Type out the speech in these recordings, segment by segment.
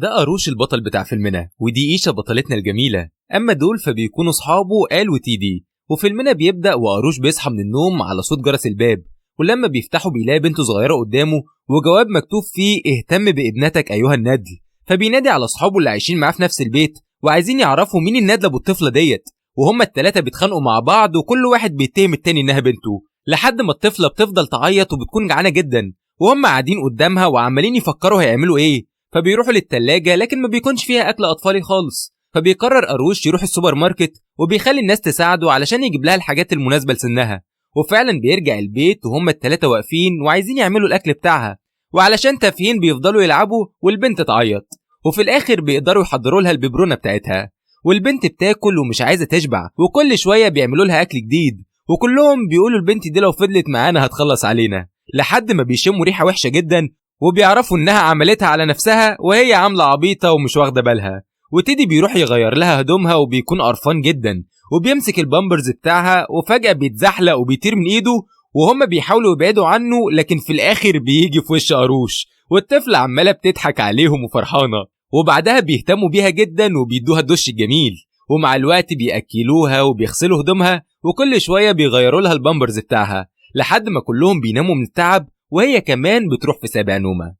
ده قاروش البطل بتاع فيلمنا، ودي إيشة بطلتنا الجميلة. أما دول فبيكونوا صحابه آل وتيدي. وفيلمنا بيبدأ وقاروش بيصحى من النوم على صوت جرس الباب، ولما بيفتحوا بيلاقي بنت صغيرة قدامه وجواب مكتوب فيه اهتم بابنتك أيها الندل. فبينادي على أصحابه اللي عايشين معاه في نفس البيت وعايزين يعرفوا مين الندلة أبو الطفلة ديت، وهما التلاتة بيتخانقوا مع بعض وكل واحد بيتهم التاني إنها بنته، لحد ما الطفلة بتفضل تعيط وبتكون جعانة جدا، وهم قاعدين قدامها وعمالين يفكروا هيعملوا إيه. فبيروحوا للتلاجة لكن ما بيكونش فيها أكل أطفالي خالص. فبيقرر قاروش يروح السوبر ماركت وبيخلي الناس تساعده علشان يجيب لها الحاجات المناسبة لسنها. وفعلا بيرجع البيت وهم التلاتة واقفين وعايزين يعملوا الأكل بتاعها، وعلشان تافهين بيفضلوا يلعبوا والبنت تعيط. وفي الآخر بيقدروا يحضروا لها الببرونة بتاعتها، والبنت بتاكل ومش عايزة تشبع، وكل شوية بيعملوا لها أكل جديد، وكلهم بيقولوا البنت دي لو فضلت معانا هتخلص علينا، لحد ما بيشموا ريحة وحشة جدا وبيعرفوا إنها عملتها على نفسها وهي عاملة عبيطة ومش واخدة بالها. وتيدي بيروح يغير لها هدومها وبيكون قرفان جدا، وبيمسك البامبرز بتاعها وفجأة بيتزحلق وبيطير من إيده، وهم بيحاولوا يبعدوا عنه لكن في الآخر بيجي في وش قاروش، والطفلة عمالة بتضحك عليهم وفرحانة. وبعدها بيهتموا بيها جدا وبيدوها الدش الجميل، ومع الوقت بيأكلوها وبيغسلوا هدومها وكل شوية بيغيروا لها البامبرز بتاعها، لحد ما كلهم بيناموا من التعب وهي كمان بتروح في سابع نومة.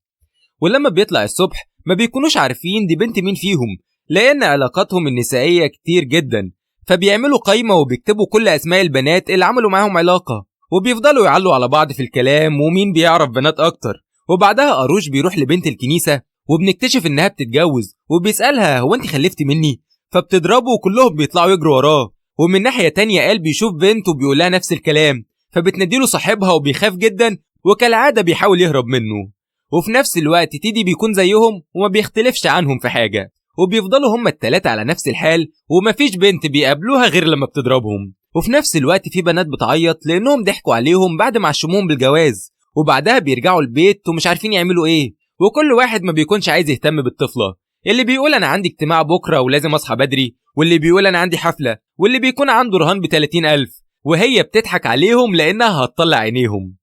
ولما بيطلع الصبح ما بيكونوش عارفين دي بنت مين فيهم، لأن علاقاتهم النسائية كتير جدا. فبيعملوا قايمة وبيكتبوا كل أسماء البنات اللي عملوا معاهم علاقة، وبيفضلوا يعلوا على بعض في الكلام ومين بيعرف بنات أكتر. وبعدها قاروش بيروح لبنت الكنيسة وبنكتشف إنها بتتجوز، وبيسألها هو أنت خلفتي مني؟ فبتضربه وكلهم بيطلعوا يجروا وراه. ومن ناحية تانية قال بيشوف بنت وبيقولها نفس الكلام، فبتنديله صاحبها وبيخاف جدا وكالعادة بيحاول يهرب منه. وفي نفس الوقت تيدي بيكون زيهم وما بيختلفش عنهم في حاجة، وبيفضلوا هما التلاتة على نفس الحال ومفيش بنت بيقابلوها غير لما بتضربهم. وفي نفس الوقت في بنات بتعيط لأنهم ضحكوا عليهم بعد ما عشموهم بالجواز، وبعدها بيرجعوا البيت ومش عارفين يعملوا إيه، وكل واحد ما بيكونش عايز يهتم بالطفلة. اللي بيقول أنا عندي اجتماع بكرة ولازم أصحى بدري، واللي بيقول أنا عندي حفلة، واللي بيكون عنده رهان ب30,000، وهي بتضحك عليهم لأنها هتطلع عينيهم.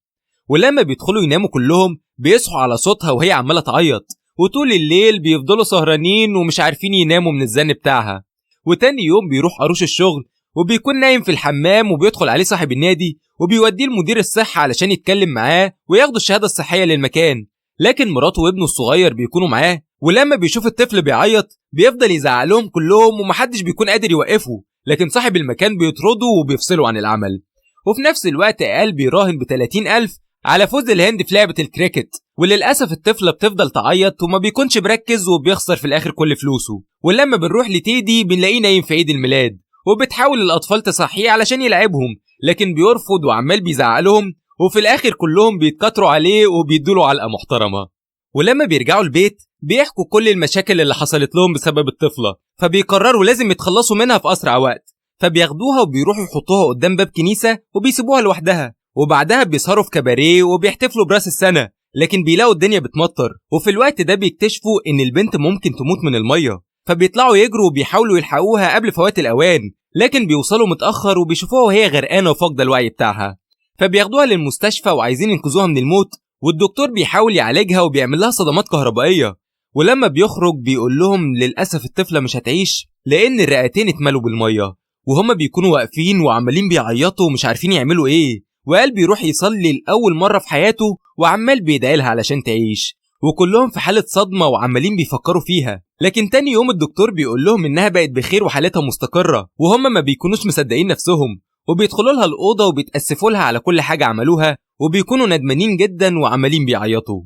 ولما بيدخلوا يناموا كلهم بيصحوا على صوتها وهي عمالة تعيط، وطول الليل بيفضلوا سهرانين ومش عارفين يناموا من الزن بتاعها. وتاني يوم بيروح قاروش الشغل وبيكون نايم في الحمام، وبيدخل عليه صاحب النادي وبيوديه لمدير الصحة علشان يتكلم معاه وياخدوا الشهادة الصحية للمكان. لكن مراته وابنه الصغير بيكونوا معاه، ولما بيشوف الطفل بيعيط بيفضل يزعق لهم كلهم ومحدش بيكون قادر يوقفه، لكن صاحب المكان بيطرده وبيفصله عن العمل. وفي نفس الوقت قال بيراهن ب30,000 على فوز الهند في لعبة الكريكت، وللأسف الطفلة بتفضل تعيط وما بيكونش مركز وبيخسر في الآخر كل فلوسه. ولما بنروح لتيدي بنلاقيه نايم في عيد الميلاد، وبتحاول الأطفال تصحيه علشان يلعبهم لكن بيرفض وعمال بيزعق لهم، وفي الآخر كلهم بيتكتروا عليه وبيدوله علقة محترمة. ولما بيرجعوا البيت بيحكوا كل المشاكل اللي حصلت لهم بسبب الطفلة، فبيقرروا لازم يتخلصوا منها في أسرع وقت. فبياخدوها وبيروحوا يحطوها قدام باب كنيسة وبيسيبوها لوحدها، وبعدها بيسهروا في كباريه وبيحتفلوا براس السنة، لكن بيلاقوا الدنيا بتمطر. وفي الوقت ده بيكتشفوا إن البنت ممكن تموت من المية، فبيطلعوا يجروا وبيحاولوا يلحقوها قبل فوات الأوان، لكن بيوصلوا متأخر وبيشوفوها وهي غرقانة وفاقدة الوعي بتاعها. فبياخدوها للمستشفى وعايزين ينقذوها من الموت، والدكتور بيحاول يعالجها وبيعمل لها صدمات كهربائية. ولما بيخرج بيقول لهم للأسف الطفلة مش هتعيش لأن الرئتين اتملوا بالمية. وهما بيكونوا واقفين وعمالين بيعيطوا ومش عارفين يعملوا إيه، وقال بيروح يصلي لأول مرة في حياته وعمال بيدعي لها علشان تعيش، وكلهم في حالة صدمة وعمالين بيفكروا فيها. لكن تاني يوم الدكتور بيقول لهم إنها بقت بخير وحالتها مستقرة، وهم ما بيكونوش مصدقين نفسهم، وبيدخلوا لها الأوضة وبيتأسفوا لها على كل حاجة عملوها، وبيكونوا ندمانين جدا وعمالين بيعيطوا.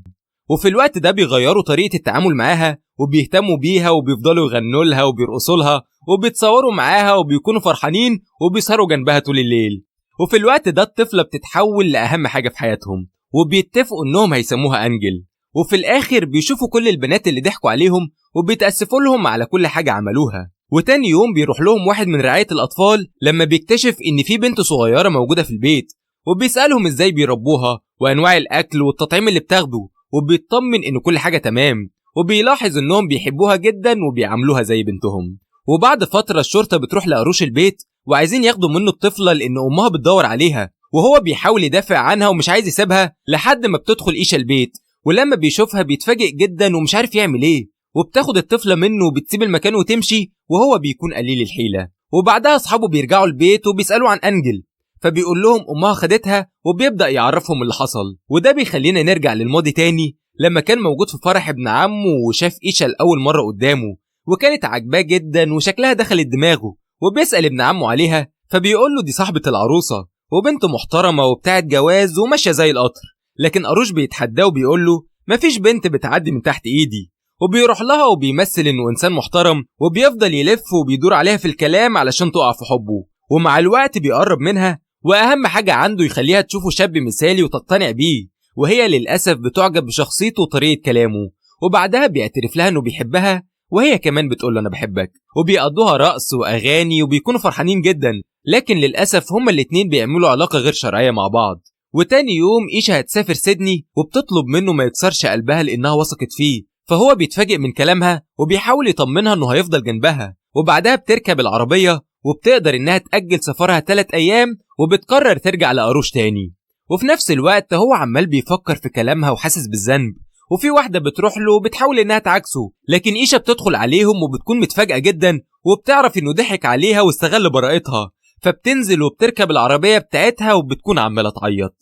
وفي الوقت ده بيغيروا طريقة التعامل معاها وبيهتموا بيها وبيفضلوا يغنوا لها وبيرقصوا لها وبيتصوروا معاها وبيكونوا فرحانين وبيسهروا جنبها طول الليل. وفي الوقت ده الطفلة بتتحول لأهم حاجة في حياتهم، وبيتفقوا إنهم هيسموها أنجل. وفي الآخر بيشوفوا كل البنات اللي ضحكوا عليهم وبيتأسفوا لهم على كل حاجة عملوها. وتاني يوم بيروح لهم واحد من رعاية الأطفال لما بيكتشف إن في بنت صغيرة موجودة في البيت، وبيسألهم إزاي بيربوها وأنواع الأكل والتطعيم اللي بتاخده، وبيطمن إن كل حاجة تمام، وبيلاحظ إنهم بيحبوها جدا وبيعاملوها زي بنتهم. وبعد فترة الشرطة بتروح لقاروش البيت وعايزين ياخدوا منه الطفلة لأن أمها بتدور عليها، وهو بيحاول يدافع عنها ومش عايز يسيبها لحد ما بتدخل إيشة البيت. ولما بيشوفها بيتفاجئ جدا ومش عارف يعمل إيه، وبتاخد الطفلة منه وبتسيب المكان وتمشي، وهو بيكون قليل الحيلة. وبعدها أصحابه بيرجعوا البيت وبيسألوا عن أنجل، فبيقول لهم أمها خدتها، وبيبدأ يعرفهم اللي حصل. وده بيخلينا نرجع للماضي تاني لما كان موجود في فرح ابن عمه وشاف إيشا لأول مرة قدامه، وكانت عاجباه جدا وشكلها دخلت دماغه، وبيسأل ابن عمه عليها، فبيقول له دي صاحبة العروسة وبنت محترمة وبتاعت جواز وماشية زي القطر. لكن أروش بيتحداه وبيقول له مفيش بنت بتعدي من تحت إيدي، وبيروح لها وبيمثل إنه إنسان محترم، وبيفضل يلف وبيدور عليها في الكلام علشان تقع في حبه. ومع الوقت بيقرب منها، وأهم حاجة عنده يخليها تشوفه شاب مثالي وتقتنع بيه، وهي للأسف بتعجب بشخصيته وطريقة كلامه. وبعدها بيعترف لها إنه بيحبها، وهي كمان بتقول له أنا بحبك، وبيقضوها رقص وأغاني وبيكونوا فرحانين جدا. لكن للأسف هما الاتنين بيعملوا علاقة غير شرعية مع بعض. وتاني يوم إيشا هتسافر سيدني، وبتطلب منه ما يكسرش قلبها لأنها وثقت فيه، فهو بيتفاجئ من كلامها وبيحاول يطمنها إنه هيفضل جنبها. وبعدها بتركب العربية وبتقدر إنها تأجل سفرها 3 أيام، وبتقرر ترجع لأروش تاني. وفي نفس الوقت هو عمال بيفكر في كلامها وحاسس بالذنب، وفي واحدة بتروح له وبتحاول إنها تعكسه، لكن إيشا بتدخل عليهم وبتكون متفاجئة جدا، وبتعرف إنه ضحك عليها واستغل براءتها، فبتنزل وبتركب العربية بتاعتها وبتكون عمالة تعيط.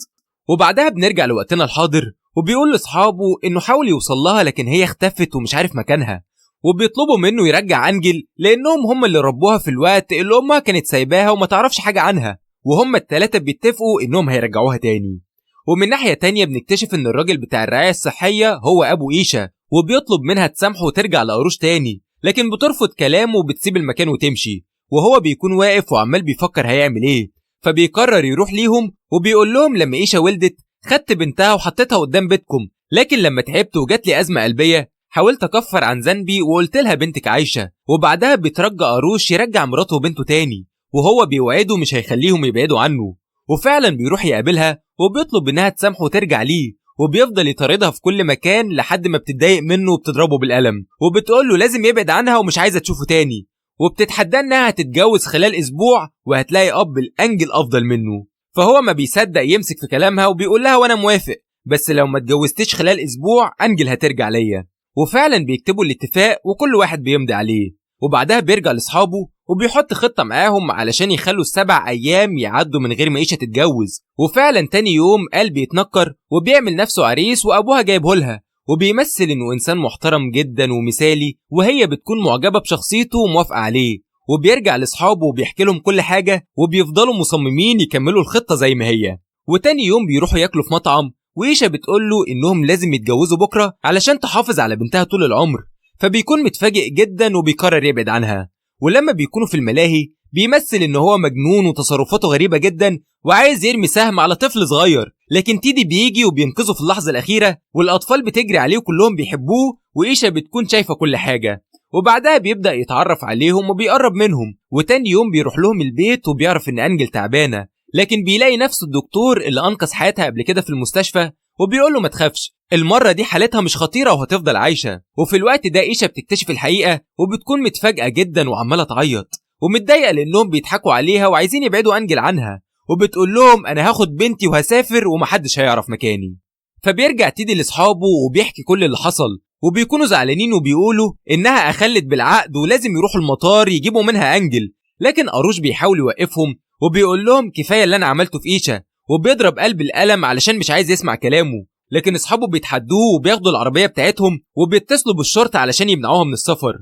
وبعدها بنرجع لوقتنا الحاضر، وبيقول لأصحابه إنه حاول يوصل لها لكن هي اختفت ومش عارف مكانها، وبيطلبوا منه يرجع أنجل لأنهم هم اللي ربوها في الوقت اللي أمها كانت سايباها وما تعرفش حاجة عنها، وهم التلاتة بيتفقوا إنهم هيرجعوها تاني. ومن ناحية تانية بنكتشف إن الراجل بتاع الرعاية الصحية هو أبو إيشا، وبيطلب منها تسامحه وترجع لأروش تاني، لكن بترفض كلامه وبتسيب المكان وتمشي. وهو بيكون واقف وعمال بيفكر هيعمل إيه، فبيقرر يروح ليهم وبيقول لهم لما إيشا ولدت خدت بنتها وحطيتها قدام بيتكم، لكن لما تعبت وجات لي أزمة قلبية حاولت أكفر عن ذنبي وقلت لها بنتك عايشة. وبعدها بيترجى أروش يرجع مراته وبنته تاني، وهو بيوعده مش هيخليهم يبعدوا عنه. وفعلا بيروح يقابلها وبيطلب إنها تسامحه وترجع ليه، وبيفضل يطاردها في كل مكان لحد ما بتتضايق منه وبتضربه بالقلم، وبتقول له لازم يبعد عنها ومش عايزة تشوفه تاني، وبتتحدى إنها هتتجوز خلال أسبوع وهتلاقي أب الأنجل أفضل منه. فهو ما بيصدق يمسك في كلامها وبيقول لها وأنا موافق، بس لو ما اتجوزتش خلال أسبوع أنجل هترجع ليا. وفعلا بيكتبوا الاتفاق وكل واحد بيمضي عليه، وبعدها بيرجع لأصحابه وبيحط خطة معاهم علشان يخلوا ال7 أيام يعدوا من غير ما إيشا تتجوز. وفعلا تاني يوم قال بيتنكر وبيعمل نفسه عريس وأبوها جايبه لها، وبيمثل إنه إنسان محترم جدا ومثالي، وهي بتكون معجبة بشخصيته وموافقة عليه. وبيرجع لأصحابه وبيحكي لهم كل حاجة، وبيفضلوا مصممين يكملوا الخطة زي ما هي. وتاني يوم بيروحوا ياكلوا في مطعم، وإيشا بتقول له إنهم لازم يتجوزوا بكرة علشان تحافظ على بنتها طول العمر، فبيكون متفاجئ جدا وبيقرر يبعد عنها. ولما بيكونوا في الملاهي بيمثل إن هو مجنون وتصرفاته غريبة جدا وعايز يرمي سهم على طفل صغير، لكن تيدي بيجي وبينقذه في اللحظة الأخيرة، والأطفال بتجري عليه وكلهم بيحبوه، وإيشا بتكون شايفة كل حاجة. وبعدها بيبدأ يتعرف عليهم وبيقرب منهم. وتاني يوم بيروح لهم البيت وبيعرف إن أنجل تعبانة، لكن بيلاقي نفس الدكتور اللي أنقذ حياتها قبل كده في المستشفى، وبيقول له ما تخافش، المرة دي حالتها مش خطيرة وهتفضل عايشة. وفي الوقت ده إيشا بتكتشف الحقيقة وبتكون متفاجئة جدا وعمالة تعيط ومتضايقة لأنهم بيضحكوا عليها وعايزين يبعدوا أنجل عنها، وبتقول لهم أنا هاخد بنتي وهسافر ومحدش هيعرف مكاني. فبيرجع تيدي لأصحابه وبيحكي كل اللي حصل، وبيكونوا زعلانين وبيقولوا إنها أخلت بالعقد ولازم يروحوا المطار يجيبوا منها أنجل، لكن أروش بيحاول يوقفهم وبيقول لهم كفاية اللي أنا عملته في إيشا، وبيضرب قلب القلم علشان مش عايز يسمع كلامه. لكن أصحابه بيتحدوه وبياخدوا العربية بتاعتهم وبيتصلوا بالشرطة علشان يمنعوها من السفر.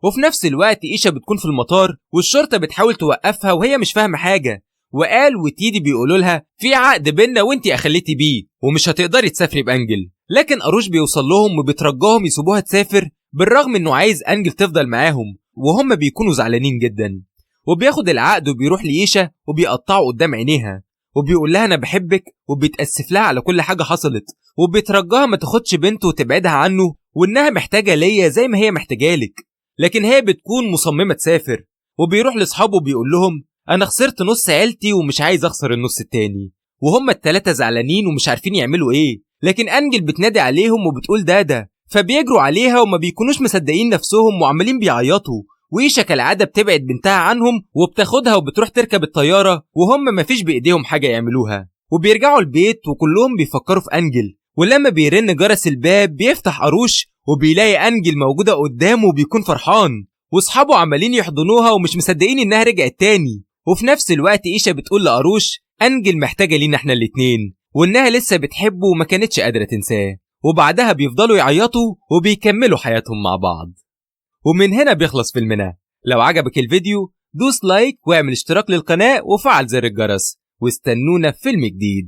وفي نفس الوقت إيشا بتكون في المطار والشرطة بتحاول توقفها وهي مش فاهمة حاجة، وقال وتيدي بيقولوا لها في عقد بينا وانتي أخليتي بيه ومش هتقدري تسافري بأنجل. لكن أروش بيوصل لهم وبيترجاهم يسيبوها تسافر بالرغم إنه عايز أنجل تفضل معاهم، وهم بيكونوا زعلانين جدا. وبياخد العقد وبيروح لإيشا وبيقطعه قدام عينيها وبيقول لها أنا بحبك، وبيتأسف لها على كل حاجة حصلت، وبيترجاها ما تاخدش بنته وتبعدها عنه وإنها محتاجة ليا زي ما هي محتاجالك، لكن هي بتكون مصممة تسافر. وبيروح لأصحابه وبيقول لهم أنا خسرت نص عيلتي ومش عايز أخسر النص التاني، وهم التلاتة زعلانين ومش عارفين يعملوا إيه. لكن أنجل بتنادي عليهم وبتقول دادا، فبيجروا عليها وما بيكونوش مصدقين نفسهم وعمالين بيعيطوا. وإيشا كالعادة بتبعد بنتها عنهم وبتاخدها وبتروح تركب الطيارة وهم مفيش بإيديهم حاجة يعملوها. وبيرجعوا البيت وكلهم بيفكروا في أنجل، ولما بيرن جرس الباب بيفتح أروش وبيلاقي أنجل موجودة قدامه وبيكون فرحان، واصحابه عمالين يحضنوها ومش مصدقين إنها رجعت تاني. وفي نفس الوقت إيشا بتقول لأروش أنجل محتاجة لينا إحنا الاتنين، وإنها لسه بتحبه وما كانتش قادرة تنساه. وبعدها بيفضلوا يعيطوا وبيكملوا حياتهم مع بعض. ومن هنا بيخلص فيلمنا. لو عجبك الفيديو دوس لايك واعمل اشتراك للقناة وفعل زر الجرس، واستنونا في فيلم جديد.